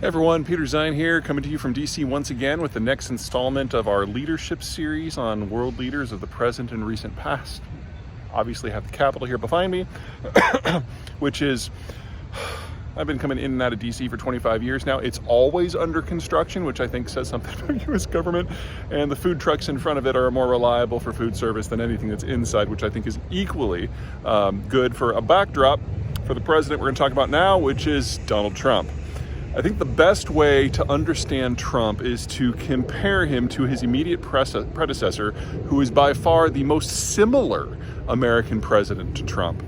Hey everyone, Peter Zine here, coming to you from DC once again with the next installment of our leadership series on world leaders of the present and recent past. Obviously have the Capitol here behind me, which is, I've been coming in and out of DC for 25 years now. It's always under construction, which I think says something about US government, and the food trucks in front of it are more reliable for food service than anything that's inside, which I think is equally good for a backdrop for the president we're going to talk about now, which is Donald Trump. I think the best way to understand Trump is to compare him to his immediate predecessor, who is by far the most similar American president to Trump.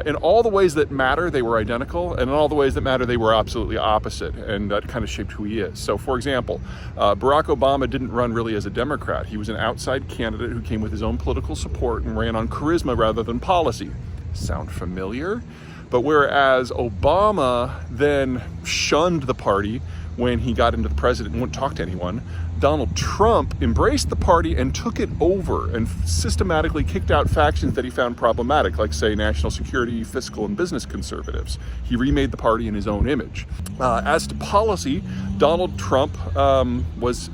In all the ways that matter, they were identical, and in all the ways that matter, they were absolutely opposite, and that kind of shaped who he is. So, for example, Barack Obama didn't run really as a Democrat. He was an outside candidate who came with his own political support and ran on charisma rather than policy. Sound familiar? But whereas Obama then shunned the party when he got into the presidency and wouldn't talk to anyone, Donald Trump embraced the party and took it over and systematically kicked out factions that he found problematic, like, say, national security, fiscal, and business conservatives. He remade the party in his own image. As to policy, Donald Trump was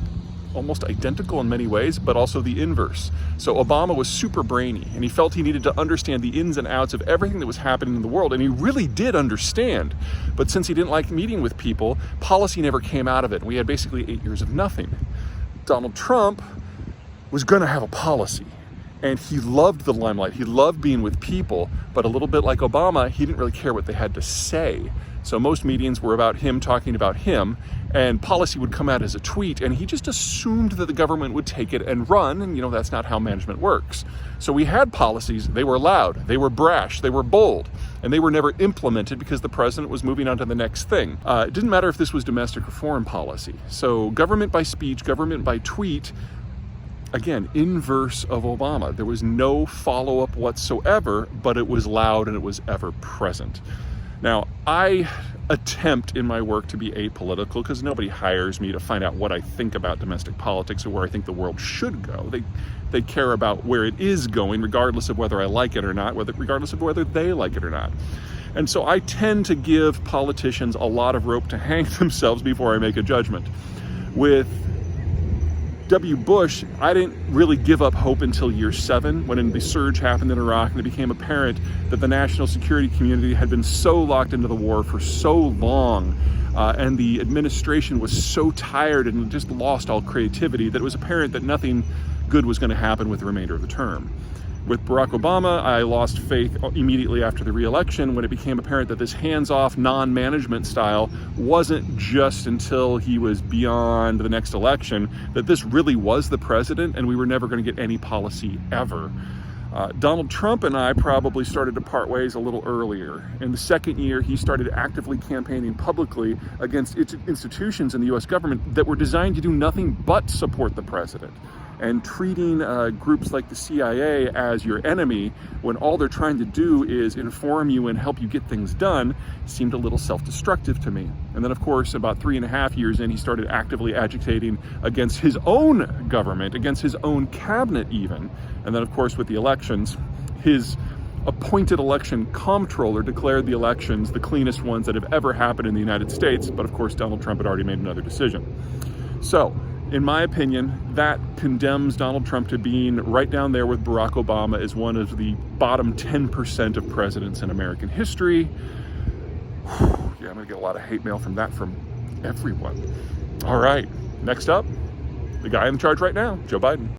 almost identical in many ways, but also the inverse. So Obama was super brainy, and he felt he needed to understand the ins and outs of everything that was happening in the world, and he really did understand. But since he didn't like meeting with people, policy never came out of it. We had basically 8 years of nothing. Donald Trump was going to have a policy, and he loved the limelight. He loved being with people, but a little bit like Obama, he didn't really care what they had to say. So most meetings were about him talking about him, and policy would come out as a tweet, and he just assumed that the government would take it and run, and that's not how management works. So we had policies, they were loud, they were brash, they were bold, and they were never implemented because the president was moving on to the next thing. It didn't matter if this was domestic or foreign policy. So government by speech, government by tweet, again, inverse of Obama. There was no follow-up whatsoever, but it was loud and it was ever present. Now, I attempt in my work to be apolitical because nobody hires me to find out what I think about domestic politics or where I think the world should go. They care about where it is going, regardless of whether I like it or not, regardless of whether they like it or not. And so I tend to give politicians a lot of rope to hang themselves before I make a judgment. With W. Bush, I didn't really give up hope until year 7, when the surge happened in Iraq and it became apparent that the national security community had been so locked into the war for so long, and the administration was so tired and just lost all creativity that it was apparent that nothing good was going to happen with the remainder of the term. With Barack Obama, I lost faith immediately after the re-election when it became apparent that this hands-off, non-management style wasn't just until he was beyond the next election, that this really was the president and we were never going to get any policy ever. Donald Trump and I probably started to part ways a little earlier. In the second year, he started actively campaigning publicly against institutions in the US government that were designed to do nothing but support the president. And treating groups like the CIA as your enemy when all they're trying to do is inform you and help you get things done seemed a little self-destructive to me. And then, of course, about 3.5 years in, he started actively agitating against his own government, against his own cabinet even. And then, of course, with the elections, his appointed election comptroller declared the elections the cleanest ones that have ever happened in the United States. But, of course, Donald Trump had already made another decision. So, in my opinion, that condemns Donald Trump to being right down there with Barack Obama as one of the bottom 10% of presidents in American history. Yeah, I'm gonna get a lot of hate mail from everyone. All right, next up, the guy in charge right now, Joe Biden.